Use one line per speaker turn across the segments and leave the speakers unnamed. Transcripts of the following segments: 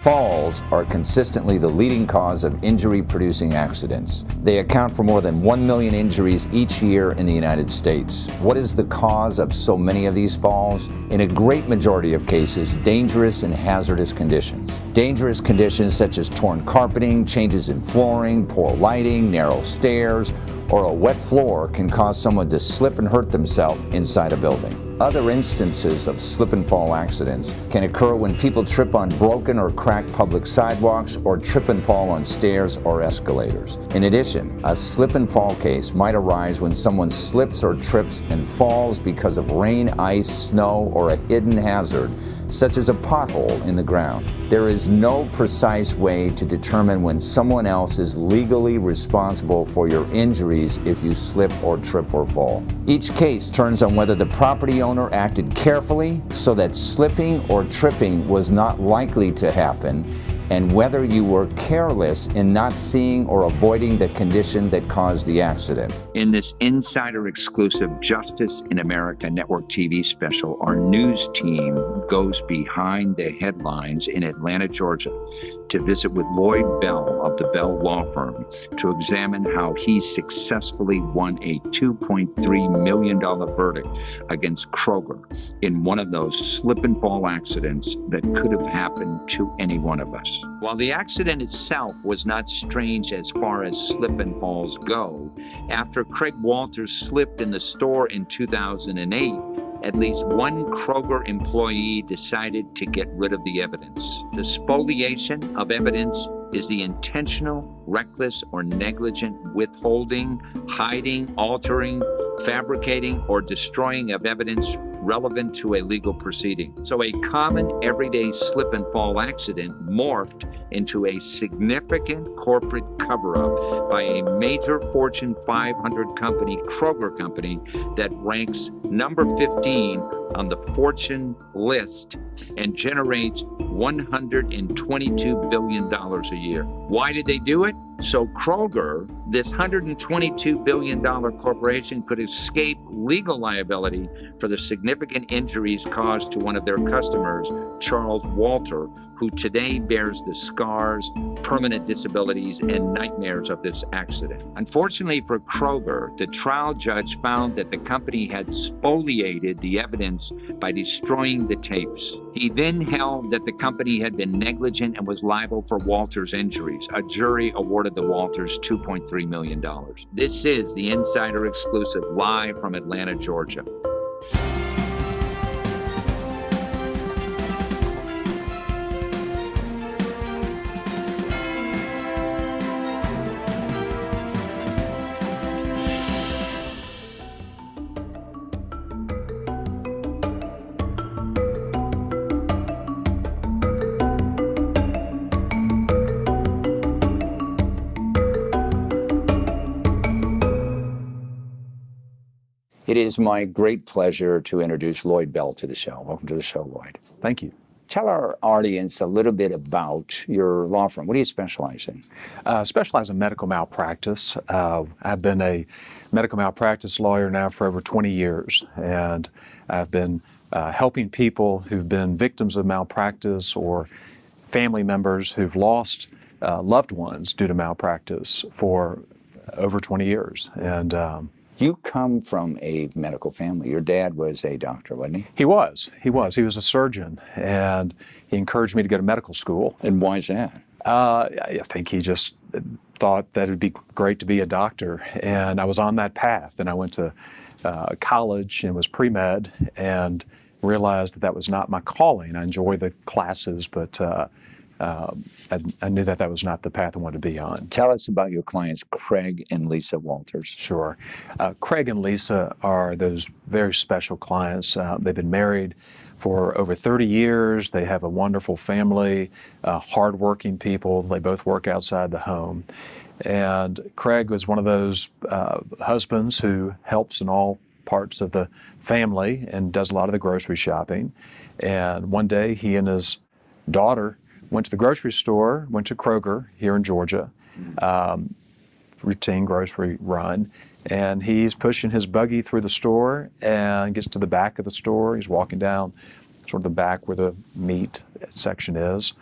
Falls are consistently the leading cause of injury-producing accidents. They account for more than 1 million injuries each year in the United States. What is the cause of so many of these falls? In a great majority of cases, dangerous and hazardous conditions. Dangerous conditions such as torn carpeting, changes in flooring, poor lighting, narrow stairs, or a wet floor can cause someone to slip and hurt themselves inside a building. Other instances of slip and fall accidents can occur when people trip on broken or cracked public sidewalks or trip and fall on stairs or escalators. In addition, a slip and fall case might arise when someone slips or trips and falls because of rain, ice, snow, or a hidden hazard, such as a pothole in the ground. There is no precise way to determine when someone else is legally responsible for your injuries if you slip or trip or fall. Each case turns on whether the property owner acted carefully so that slipping or tripping was not likely to happen, and whether you were careless in not seeing or avoiding the condition that caused the accident.
In this insider exclusive Justice in America Network TV special, our news team goes behind the headlines in Atlanta, Georgia, to visit with Lloyd Bell of the Bell Law Firm to examine how he successfully won a $2.3 million verdict against Kroger in one of those slip and fall accidents that could have happened to any one of us. While the accident itself was not strange as far as slip and falls go, after Craig Walters slipped in the store in 2008, at least one Kroger employee decided to get rid of the evidence. The spoliation of evidence is the intentional, reckless, or negligent withholding, hiding, altering, fabricating, or destroying of evidence relevant to a legal proceeding. So a common everyday slip and fall accident morphed into a significant corporate cover-up by a major Fortune 500 company, Kroger company, that ranks number 15 on the Fortune list and generates $122 billion a year. Why did they do it? So Kroger, this $122 billion corporation, could escape legal liability for the significant injuries caused to one of their customers, Charles Walter, who today bears the scars, permanent disabilities, and nightmares of this accident. Unfortunately for Kroger, the trial judge found that the company had spoliated the evidence by destroying the tapes. He then held that the company had been negligent and was liable for Walter's injuries. A jury awarded the Walters $2.3 million. This is the Insider Exclusive, live from Atlanta, Georgia.
It is my great pleasure to introduce Lloyd Bell to the show. Welcome to the show, Lloyd.
Thank you.
Tell our audience a little bit about your law firm. What do you specialize in?
I specialize in medical malpractice. I've been a medical malpractice lawyer now for over 20 years, and I've been helping people who've been victims of malpractice or family members who've lost loved ones due to malpractice for over 20 years. And
you come from a medical family. Your dad was a doctor, wasn't he?
He was. He was a surgeon, and he encouraged me to go to medical school.
And why is that?
I think he just thought that it'd be great to be a doctor, and I was on that path. And I went to college and was pre-med and realized that that was not my calling. I enjoy the classes, but I knew that that was not the path I wanted to be on.
Tell us about your clients, Craig and Lisa Walters.
Sure. Craig and Lisa are those very special clients. They've been married for over 30 years. They have a wonderful family, hardworking people. They both work outside the home. And Craig was one of those husbands who helps in all parts of the family and does a lot of the grocery shopping. And one day he and his daughter went to the grocery store, went to Kroger here in Georgia, routine grocery run, and he's pushing his buggy through the store and gets to the back of the store. He's walking down sort of the back where the meat section is,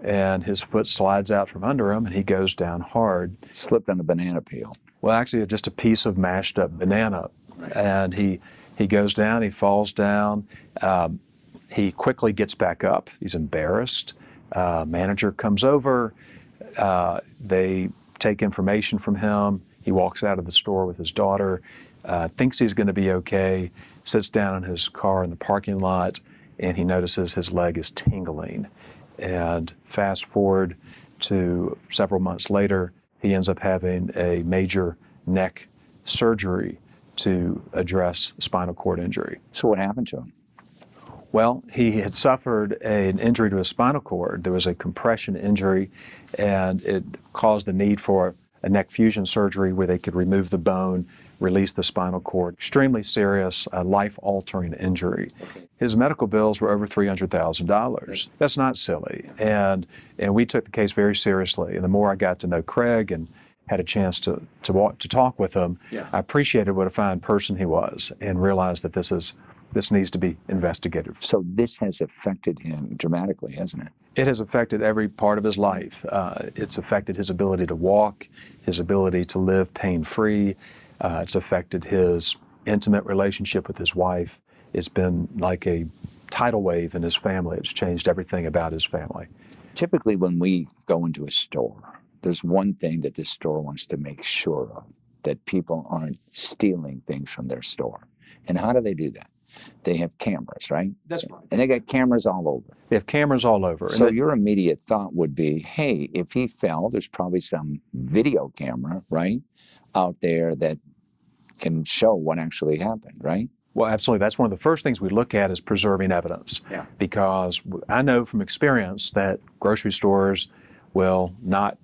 and his foot slides out from under him and he goes down hard.
Slipped on a banana peel.
Well, actually, just a piece of mashed up banana. Right. And he goes down, he falls down. He quickly gets back up. He's embarrassed. Manager comes over. They take information from him. He walks out of the store with his daughter, thinks he's going to be okay, sits down in his car in the parking lot, and he notices his leg is tingling. And fast forward to several months later, he ends up having a major neck surgery to address spinal cord injury.
So what happened to him?
Well, he had suffered an injury to his spinal cord. There was a compression injury, and it caused the need for a neck fusion surgery where they could remove the bone, release the spinal cord. Extremely serious, life-altering injury. Okay. His medical bills were over $300,000. That's not silly. And we took the case very seriously. And the more I got to know Craig and had a chance to talk with him, I appreciated what a fine person he was and realized that this needs to be investigated.
So this has affected him dramatically, hasn't it?
It has affected every part of his life. It's affected his ability to walk, his ability to live pain-free. It's affected his intimate relationship with his wife. It's been like a tidal wave in his family. It's changed everything about his family.
Typically, when we go into a store, there's one thing that this store wants to make sure of, that people aren't stealing things from their store. And how do they do that? They have cameras, right?
That's right.
And they got cameras all over.
They have cameras all over.
So your immediate thought would be, hey, if he fell, there's probably some video camera, right, out there that can show what actually happened, right?
Well, absolutely. That's one of the first things we look at is preserving evidence. Yeah. Because I know from experience that grocery stores will not,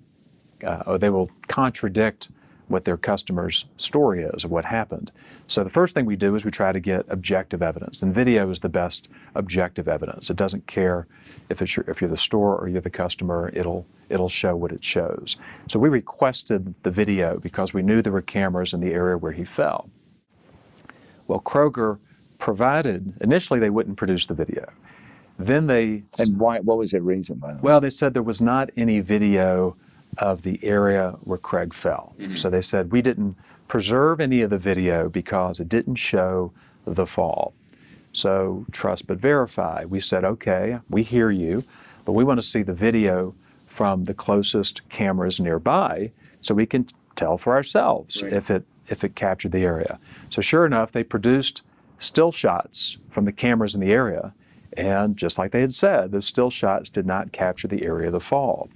or they will contradict what their customer's story is of what happened. So the first thing we do is we try to get objective evidence, and video is the best objective evidence. It doesn't care if you're the store or you're the customer, it'll show what it shows. So we requested the video because we knew there were cameras in the area where he fell. Well, Kroger provided, initially they wouldn't produce the video. Then they...
And why? What was their reason, by the way?
Well, they said there was not any video of the area where Craig fell. Mm-hmm. So they said we didn't preserve any of the video because it didn't show the fall. So trust but verify. We said, okay, we hear you, but we want to see the video from the closest cameras nearby so we can tell for ourselves if it captured the area. So sure enough, they produced still shots from the cameras in the area, and just like they had said, those still shots did not capture the area of the fall.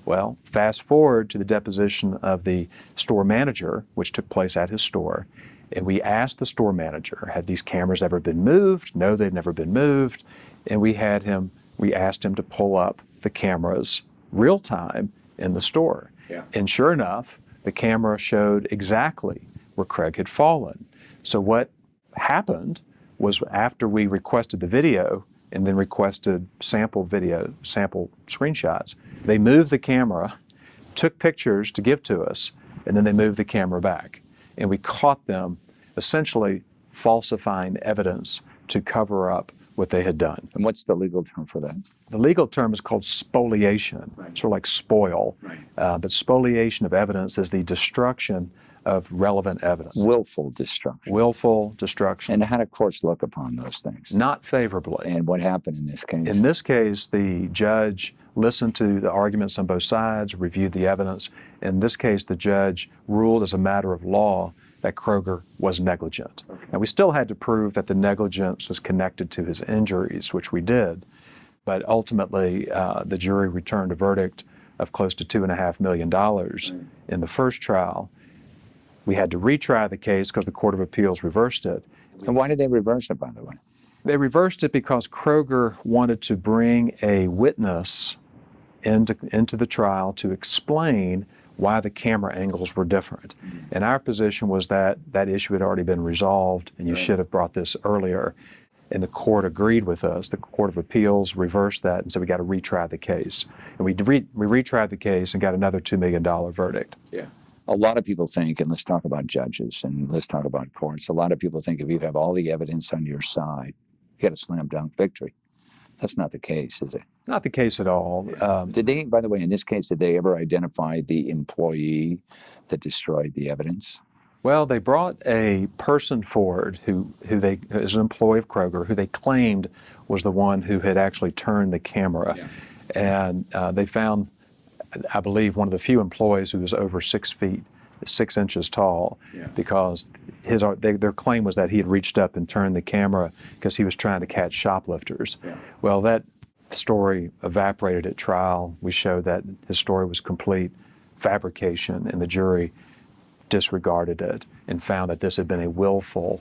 Well, fast forward to the deposition of the store manager, which took place at his store, and we asked the store manager, had these cameras ever been moved? No, they'd never been moved. And we asked him to pull up the cameras real time in the store. Yeah. And sure enough, the camera showed exactly where Craig had fallen. So what happened was after we requested the video and then requested sample screenshots, they moved the camera, took pictures to give to us, and then they moved the camera back. And we caught them essentially falsifying evidence to cover up what they had done.
And what's the legal term for that?
The legal term is called spoliation, sort of like spoil. Right. But spoliation of evidence is the destruction of relevant evidence.
Willful destruction.
Willful destruction.
And how do courts look upon those things?
Not favorably.
And what happened in this case?
In this case, the judge listened to the arguments on both sides, reviewed the evidence. In this case, the judge ruled as a matter of law that Kroger was negligent. Okay. And we still had to prove that the negligence was connected to his injuries, which we did. But ultimately, the jury returned a verdict of close to $2.5 million in the first trial. We had to retry the case because the Court of Appeals reversed it.
And why did they reverse it, by the way?
They reversed it because Kroger wanted to bring a witness into the trial to explain why the camera angles were different. And our position was that that issue had already been resolved and you should have brought this earlier. And the court agreed with us. The Court of Appeals reversed that and said we got to retry the case. And we retried the case and got another $2 million verdict.
Yeah. A lot of people think, and let's talk about judges and let's talk about courts, a lot of people think if you have all the evidence on your side, you got a slam dunk victory. That's not the case, is it?
Not the case at all.
Did they, by the way, in this case, did they ever identify the employee that destroyed the evidence?
Well, they brought a person forward who is an employee of Kroger, who they claimed was the one who had actually turned the camera.
Yeah.
And they found, I believe, one of the few employees who was over 6 feet, 6 inches tall, because their claim was that he had reached up and turned the camera because he was trying to catch shoplifters.
Yeah.
Well, that story evaporated at trial. We showed that his story was complete fabrication, and the jury disregarded it and found that this had been a willful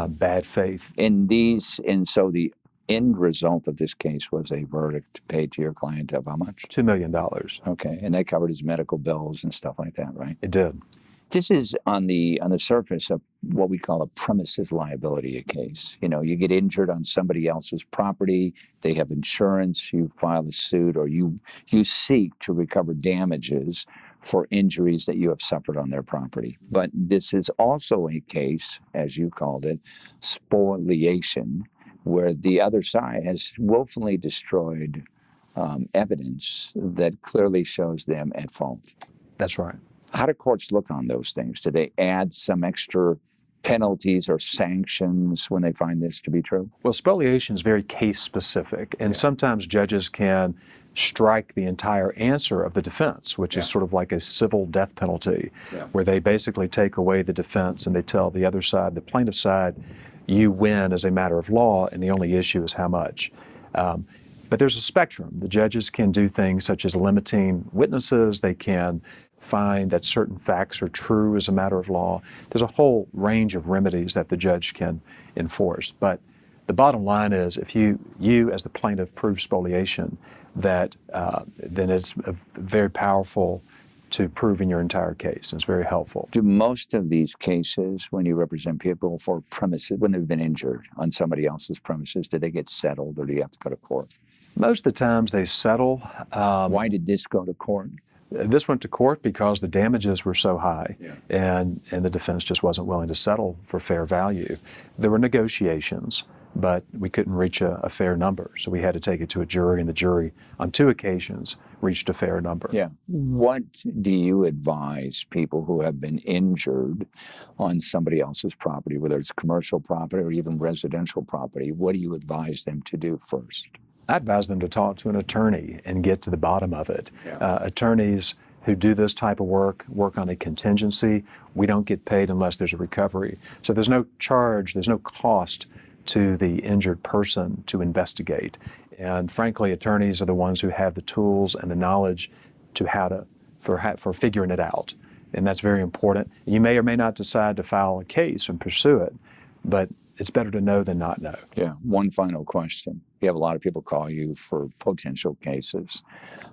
bad faith.
And so the end result of this case was a verdict paid to your client of how much?
$2 million.
Okay, and that covered his medical bills and stuff like that, right?
It did.
This is on the surface of what we call a premises liability case. You know, you get injured on somebody else's property, they have insurance, you file a suit, or you seek to recover damages for injuries that you have suffered on their property. But this is also a case, as you called it, spoliation, where the other side has willfully destroyed evidence that clearly shows them at fault.
That's right.
How do courts look on those things? Do they add some extra penalties or sanctions when they find this to be true?
Well, spoliation is very case specific, and sometimes judges can strike the entire answer of the defense, which is sort of like a civil death penalty, where they basically take away the defense and they tell the other side, the plaintiff side, you win as a matter of law, and the only issue is how much. But there's a spectrum. The judges can do things such as limiting witnesses. They can find that certain facts are true as a matter of law. There's a whole range of remedies that the judge can enforce. But the bottom line is, if you as the plaintiff prove spoliation, that then it's very powerful to prove in your entire case. It's very helpful.
Do most of these cases, when you represent people for premises, when they've been injured on somebody else's premises, do they get settled, or do you have to go to court?
Most of the times they settle.
Why did this go to court?
This went to court because the damages were so high, and the defense just wasn't willing to settle for fair value. There were negotiations, but we couldn't reach a fair number, so we had to take it to a jury, and the jury, on 2 occasions, reached a fair number.
Yeah. What do you advise people who have been injured on somebody else's property, whether it's commercial property or even residential property? What do you advise them to do first?
I advise them to talk to an attorney and get to the bottom of it. Attorneys who do this type of work on a contingency. We don't get paid unless there's a recovery. So there's no charge, there's no cost to the injured person to investigate. And frankly, attorneys are the ones who have the tools and the knowledge for figuring it out. And that's very important. You may or may not decide to file a case and pursue it, but it's better to know than not know.
Yeah. One final question. You have a lot of people call you for potential cases.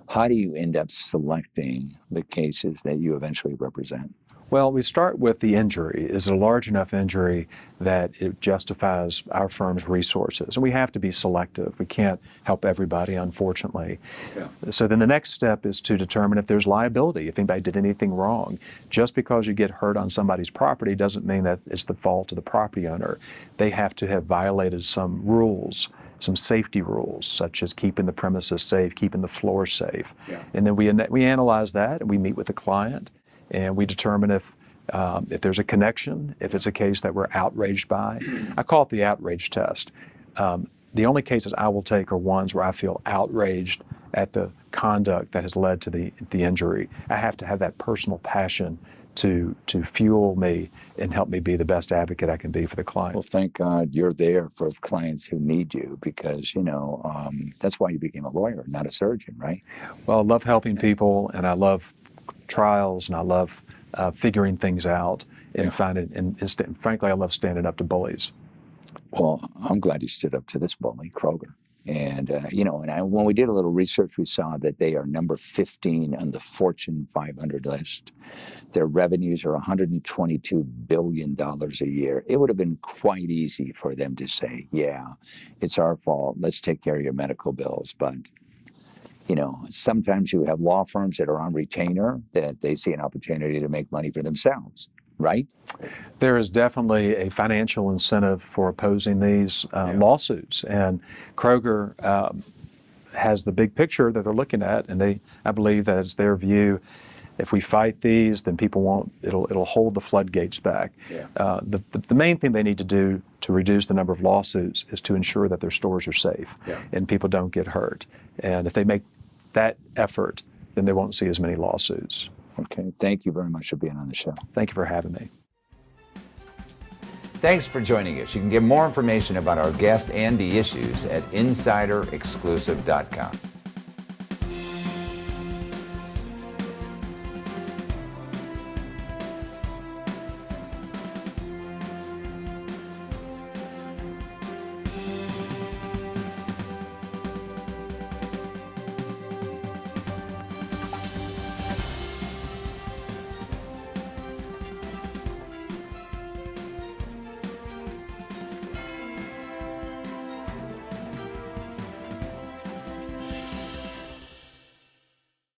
How do you end up selecting the cases that you eventually represent?
Well, we start with the injury. Is it a large enough injury that it justifies our firm's resources? And we have to be selective. We can't help everybody, unfortunately. So then the next step is to determine if there's liability, if anybody did anything wrong. Just because you get hurt on somebody's property doesn't mean that it's the fault of the property owner. They have to have violated some rules, some safety rules, such as keeping the premises safe, keeping the floor safe. And then we analyze that, and we meet with the client, and we determine if there's a connection, if it's a case that we're outraged by. I call it the outrage test. The only cases I will take are ones where I feel outraged at the conduct that has led to the injury. I have to have that personal passion to fuel me and help me be the best advocate I can be for the client.
Well, thank God you're there for clients who need you, because, that's why you became a lawyer, not a surgeon, right?
Well, I love helping people, and I love trials, and I love figuring things out and frankly, I love standing up to bullies.
Well, I'm glad you stood up to this bully, Kroger. And, when we did a little research, we saw that they are number 15 on the Fortune 500 list. Their revenues are $122 billion a year. It would have been quite easy for them to say, yeah, it's our fault. Let's take care of your medical bills. But sometimes you have law firms that are on retainer, that they see an opportunity to make money for themselves, right?
There is definitely a financial incentive for opposing these lawsuits. And Kroger has the big picture that they're looking at, and I believe that it's their view. If we fight these, then people won't. It'll hold the floodgates back.
Yeah.
The main thing they need to do to reduce the number of lawsuits is to ensure that their stores are safe and people don't get hurt. And if they make that effort, then they won't see as many lawsuits.
Okay. Thank you very much for being on the show.
Thank you for having me.
Thanks for joining us. You can get more information about our guest and the issues at insiderexclusive.com.